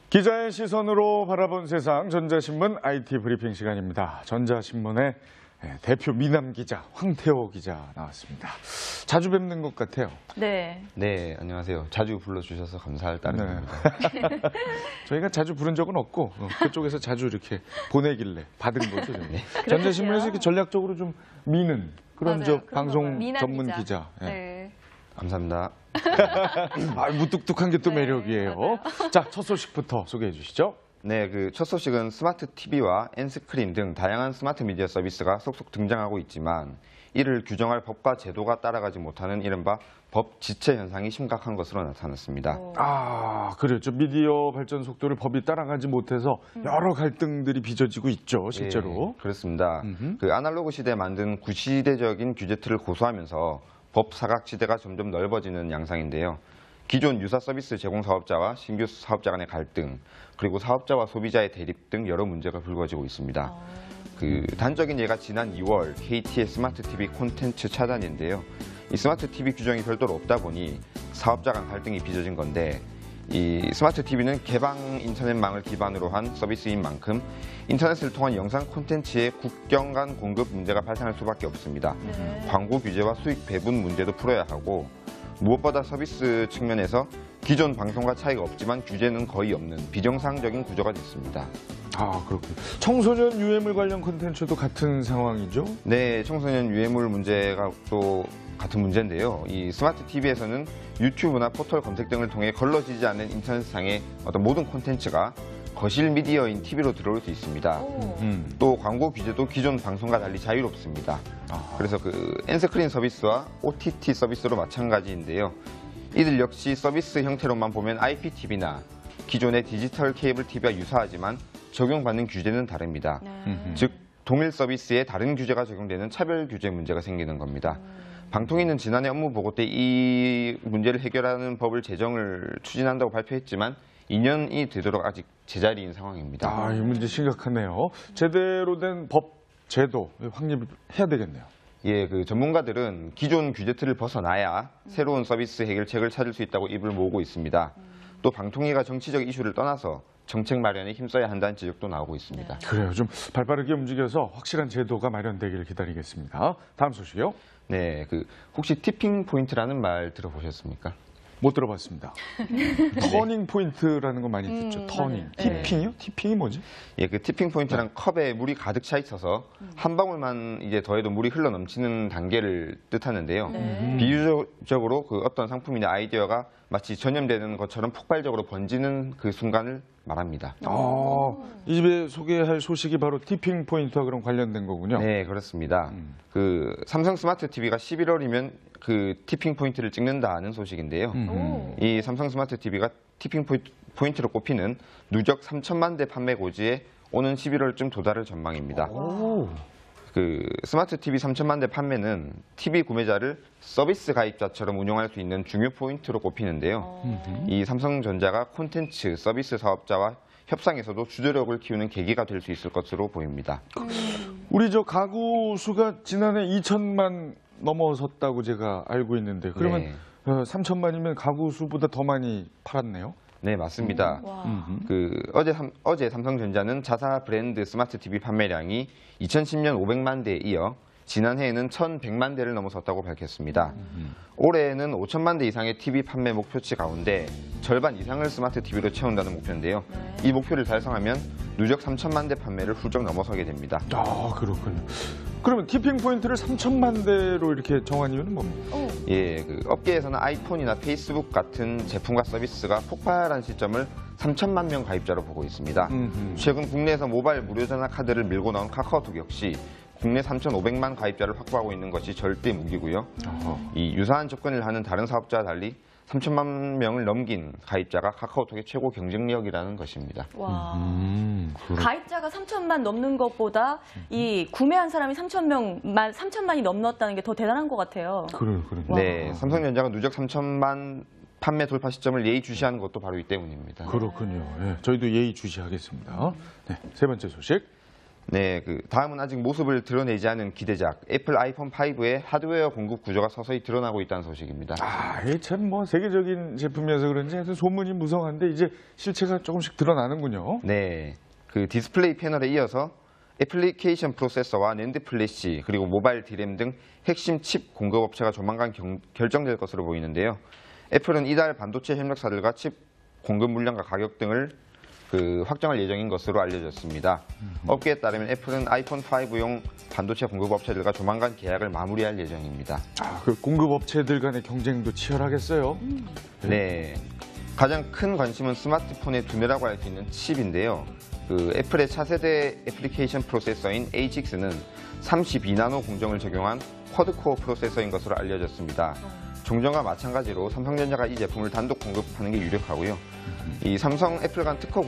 기자의 시선으로 바라본 세상 전자신문 IT 브리핑 시간입니다. 전자신문의 대표 미남 기자 황태호 기자 나왔습니다. 자주 뵙는 것 같아요. 네. 네, 안녕하세요. 자주 불러주셔서 감사할 따름입니다. 네. 저희가 자주 부른 적은 없고 그쪽에서 자주 이렇게 보내길래 받은 거죠. 네. 전자신문에서 이렇게 전략적으로 좀 미는 그런 저 방송 전문 기자. 네. 감사합니다. 무뚝뚝한 게 또 매력이에요. 자, 첫 소식부터 소개해 주시죠. 네, 첫 소식은 스마트 TV와 N스크린 등 다양한 스마트 미디어 서비스가 속속 등장하고 있지만 이를 규정할 법과 제도가 따라가지 못하는 이른바 법 지체 현상이 심각한 것으로 나타났습니다. 그래요. 미디어 발전 속도를 법이 따라가지 못해서 여러 갈등들이 빚어지고 있죠, 실제로. 네, 그렇습니다. 아날로그 시대에 만든 구시대적인 규제 틀을 고수하면서 법 사각지대가 점점 넓어지는 양상인데요. 기존 유사 서비스 제공 사업자와 신규 사업자 간의 갈등, 그리고 사업자와 소비자의 대립 등 여러 문제가 불거지고 있습니다. 단적인 예가 지난 2월 KT의 스마트 TV 콘텐츠 차단인데요. 이 스마트 TV 규정이 별도로 없다 보니 사업자 간 갈등이 빚어진 건데, 이 스마트 TV는 개방 인터넷망을 기반으로 한 서비스인 만큼 인터넷을 통한 영상 콘텐츠의 국경 간 공급 문제가 발생할 수밖에 없습니다. 광고 규제와 수익 배분 문제도 풀어야 하고, 무엇보다 서비스 측면에서 기존 방송과 차이가 없지만 규제는 거의 없는 비정상적인 구조가 됐습니다. 그렇군요. 청소년 유해물 관련 콘텐츠도 같은 상황이죠? 네, 청소년 유해물 문제가 또 같은 문제인데요. 이 스마트 TV에서는 유튜브나 포털 검색 등을 통해 걸러지지 않는 인터넷상의 어떤 모든 콘텐츠가 거실 미디어인 TV로 들어올 수 있습니다. 또 광고 규제도 기존 방송과 달리 자유롭습니다. 그래서 N스크린 서비스와 OTT 서비스로 마찬가지인데요. 이들 역시 서비스 형태로만 보면 IPTV나 기존의 디지털 케이블 TV와 유사하지만 적용받는 규제는 다릅니다. 즉 동일 서비스에 다른 규제가 적용되는 차별 규제 문제가 생기는 겁니다. 방통위는 지난해 업무 보고 때 이 문제를 해결하는 법을 제정을 추진한다고 발표했지만 2년이 되도록 아직 제자리인 상황입니다. 이 문제 심각하네요. 제대로 된 법, 제도 확립해야 되겠네요. 예, 전문가들은 기존 규제 틀을 벗어나야 새로운 서비스 해결책을 찾을 수 있다고 입을 모으고 있습니다. 또 방통위가 정치적 이슈를 떠나서 정책 마련에 힘써야 한다는 지적도 나오고 있습니다. 그래요. 좀 발빠르게 움직여서 확실한 제도가 마련되기를 기다리겠습니다. 다음 소식이요. 네, 혹시 티핑 포인트라는 말 들어보셨습니까? 못 들어봤습니다. 터닝 포인트라는 거 많이 듣죠. 터닝. 티핑이요? 티핑이 뭐지? 예, 티핑 포인트란 컵에 물이 가득 차 있어서 한 방울만 이제 더해도 물이 흘러 넘치는 단계를 뜻하는데요. 비유적으로 어떤 상품이나 아이디어가 마치 전염되는 것처럼 폭발적으로 번지는 그 순간을 말합니다. 이 집에 소개할 소식이 바로 티핑 포인트와 그런 관련된 거군요. 네, 그렇습니다. 삼성 스마트 TV가 11월이면 티핑 포인트를 찍는다는 소식인데요. 이 삼성 스마트 TV가 티핑 포인트로 꼽히는 누적 3천만 대 판매 고지에 오는 11월쯤 도달할 전망입니다. 스마트 TV 3천만 대 판매는 TV 구매자를 서비스 가입자처럼 운영할 수 있는 중요 포인트로 꼽히는데요. 이 삼성전자가 콘텐츠 서비스 사업자와 협상에서도 주도력을 키우는 계기가 될 수 있을 것으로 보입니다. 우리 가구 수가 지난해 2천만 넘어섰다고 제가 알고 있는데 그러면 3천만이면 가구 수보다 더 많이 팔았네요? 네, 맞습니다. 어제 삼성전자는 자사 브랜드 스마트 TV 판매량이 2010년 500만 대에 이어 지난해에는 1,100만 대를 넘어섰다고 밝혔습니다. 올해에는 5천만 대 이상의 TV 판매 목표치 가운데 절반 이상을 스마트 TV로 채운다는 목표인데요. 이 목표를 달성하면 누적 3천만 대 판매를 훌쩍 넘어서게 됩니다. 그렇군요. 그러면 티핑 포인트를 3천만 대로 이렇게 정한 이유는 뭡니까? 예, 업계에서는 아이폰이나 페이스북 같은 제품과 서비스가 폭발한 시점을 3천만 명 가입자로 보고 있습니다. 최근 국내에서 모바일 무료 전화 카드를 밀고 나온 카카오톡 역시 국내 3,500만 가입자를 확보하고 있는 것이 절대 무기고요. 이 유사한 접근을 하는 다른 사업자와 달리 3천만 명을 넘긴 가입자가 카카오톡의 최고 경쟁력이라는 것입니다. 가입자가 3천만 넘는 것보다 이 구매한 사람이 3천만이 넘었다는 게 더 대단한 것 같아요. 그래요. 네, 삼성전자가 누적 3천만 판매 돌파 시점을 예의주시하는 것도 바로 이 때문입니다. 그렇군요. 저희도 예의주시하겠습니다. 네, 세 번째 소식. 네, 다음은 아직 모습을 드러내지 않은 기대작 애플 아이폰 5의 하드웨어 공급 구조가 서서히 드러나고 있다는 소식입니다. 이게 참 뭐 세계적인 제품이어서 그런지 하여튼 소문이 무성한데 이제 실체가 조금씩 드러나는군요. 네, 디스플레이 패널에 이어서 애플리케이션 프로세서와 낸드 플래시 그리고 모바일 디램 등 핵심 칩 공급업체가 조만간 결정될 것으로 보이는데요. 애플은 이달 반도체 협력사들과 칩 공급 물량과 가격 등을 확정할 예정인 것으로 알려졌습니다. 업계에 따르면 애플은 아이폰 5용 반도체 공급업체들과 조만간 계약을 마무리할 예정입니다. 공급업체들 간의 경쟁도 치열하겠어요. 네, 가장 큰 관심은 스마트폰의 두뇌라고 할 수 있는 칩인데요. 애플의 차세대 애플리케이션 프로세서인 A6는 32나노 공정을 적용한 쿼드코어 프로세서인 것으로 알려졌습니다. 종전과 마찬가지로 삼성전자가 이 제품을 단독 공급하는 게 유력하고요. 이 삼성 애플 간 특허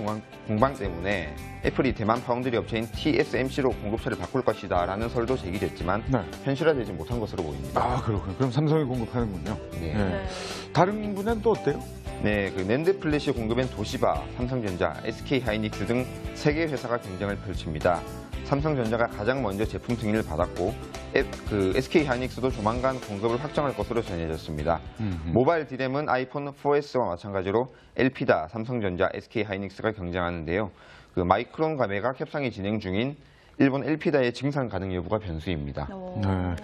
공방 때문에 애플이 대만 파운드리 업체인 TSMC로 공급처를 바꿀 것이다 라는 설도 제기됐지만 현실화되지 못한 것으로 보입니다. 그렇군요. 그럼 삼성이 공급하는군요. 네. 다른 분야는 또 어때요? 네, 낸드 플래시 공급엔 도시바, 삼성전자, SK하이닉스 등 3개 회사가 경쟁을 펼칩니다. 삼성전자가 가장 먼저 제품 승인을 받았고 SK하이닉스도 조만간 공급을 확정할 것으로 전해졌습니다. 모바일 디램은 아이폰 4S와 마찬가지로 엘피다, 삼성전자, SK하이닉스가 경쟁하는데요. 마이크론과 매각 협상이 진행 중인 일본 엘피다의 증산 가능 여부가 변수입니다. 네.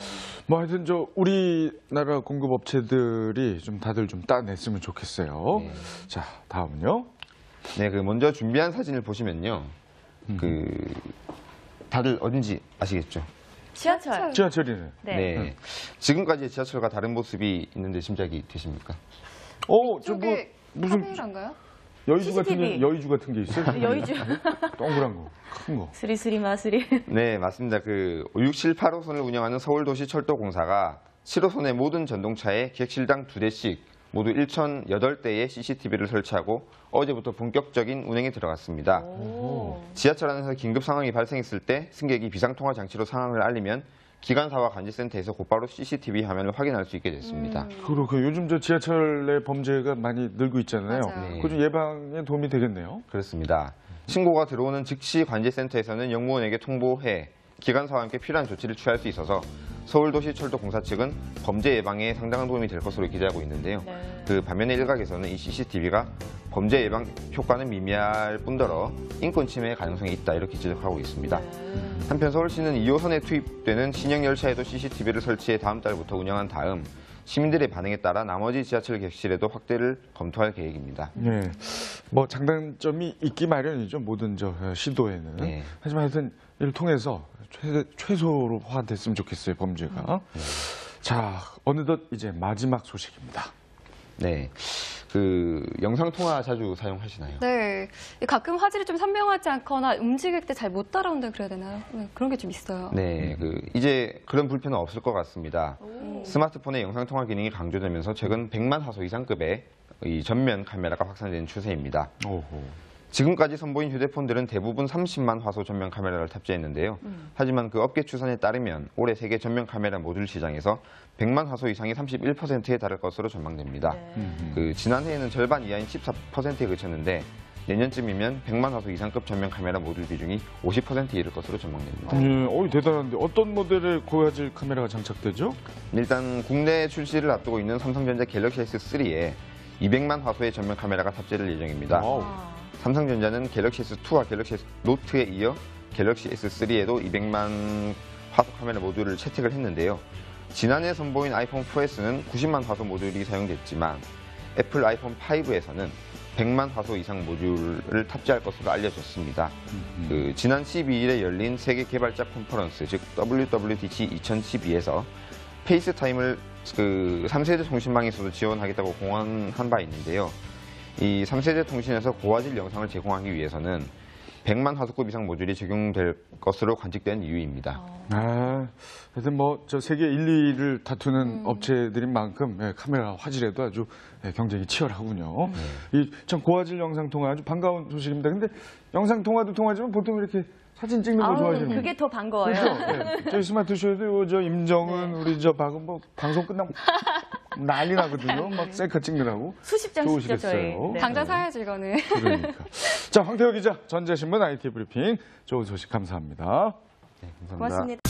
뭐 하여튼 우리나라 공급업체들이 좀 다들 좀 따냈으면 좋겠어요. 네. 자, 다음은요. 네, 먼저 준비한 사진을 보시면요. 다들 어딘지 아시겠죠? 지하철. 지하철이네. 네. 지금까지의 지하철과 다른 모습이 있는데 짐작이 되십니까? 무슨 카메라인가요? 여의주 같은 게 있어요? 여의주. 동그란 거, 큰 거. 스리스리 마스리. 네, 맞습니다. 6, 7, 8호선을 운영하는 서울도시철도공사가 7호선의 모든 전동차에 객실당 2대씩 모두 1,008대의 CCTV를 설치하고 어제부터 본격적인 운행에 들어갔습니다. 지하철 안에서 긴급 상황이 발생했을 때 승객이 비상통화 장치로 상황을 알리면 기관사와 관제센터에서 곧바로 CCTV 화면을 확인할 수 있게 됐습니다. 그렇고 요즘 지하철 내 범죄가 많이 늘고 있잖아요. 맞아요. 그 예방에 도움이 되겠네요. 그렇습니다. 신고가 들어오는 즉시 관제센터에서는 영무원에게 통보해 기관사와 함께 필요한 조치를 취할 수 있어서 서울도시철도공사 측은 범죄 예방에 상당한 도움이 될 것으로 기대하고 있는데요. 반면에 일각에서는 이 CCTV가 범죄 예방 효과는 미미할 뿐더러 인권 침해 가능성이 있다 이렇게 지적하고 있습니다. 한편 서울시는 2호선에 투입되는 신형 열차에도 CCTV를 설치해 다음 달부터 운영한 다음 시민들의 반응에 따라 나머지 지하철 객실에도 확대를 검토할 계획입니다. 네, 뭐 장단점이 있기 마련이죠. 모든 시도에는. 네. 하지만 하여튼 이를 통해서 최소화 됐으면 좋겠어요, 범죄가. 자, 어느덧 이제 마지막 소식입니다. 네, 영상통화 자주 사용하시나요? 네. 가끔 화질이 좀 선명하지 않거나 움직일 때 잘 못 따라온다 그래야 되나요? 네, 그런 게 좀 있어요. 네, 이제 그런 불편은 없을 것 같습니다. 스마트폰의 영상통화 기능이 강조되면서 최근 100만 화소 이상급의 이 전면 카메라가 확산되는 추세입니다. 지금까지 선보인 휴대폰들은 대부분 30만 화소 전면 카메라를 탑재했는데요. 하지만 업계 추산에 따르면 올해 세계 전면 카메라 모듈 시장에서 100만 화소 이상이 31%에 달할 것으로 전망됩니다. 지난해에는 절반 이하인 14%에 그쳤는데 내년쯤이면 100만 화소 이상급 전면 카메라 모듈 비중이 50%에 이를 것으로 전망됩니다. 대단한데 어떤 모델의 고화질 카메라가 장착되죠? 일단 국내 출시를 앞두고 있는 삼성전자 갤럭시 S3에 200만 화소의 전면 카메라가 탑재될 예정입니다. 삼성전자는 갤럭시 S2와 갤럭시 S 노트에 이어 갤럭시 S3에도 200만 화소 카메라 모듈을 채택을 했는데요. 지난해 선보인 아이폰 4S는 90만 화소 모듈이 사용됐지만 애플 아이폰 5에서는 100만 화소 이상 모듈을 탑재할 것으로 알려졌습니다. 지난 12일에 열린 세계 개발자 컨퍼런스, 즉 WWDC 2012에서 페이스타임을 3세대 통신망에서도 지원하겠다고 공언한 바 있는데요. 이 3세대 통신에서 고화질 영상을 제공하기 위해서는 100만 화소급 이상 모듈이 적용될 것으로 관측된 이유입니다. 하여튼 세계 1, 2위를 다투는 업체들인 만큼 카메라 화질에도 아주 경쟁이 치열하군요. 이 참 고화질 영상 통화 아주 반가운 소식입니다. 근데 영상 통화도 통하지만 보통 이렇게 사진 찍는 거 좋아하시는 그게 더 반가워요. 그렇죠? 저희 스마트쇼에도 임정은 우리 박은 방송 끝나고 난리 나거든요. 막 셀카 찍느라고. 수십 장 찍죠, 저희. 좋으시겠어요. 당장 사야지 이거는. 그러니까. 자, 황태호 기자, 전재신문 IT 브리핑 좋은 소식 감사합니다. 네, 감사합니다. 고맙습니다.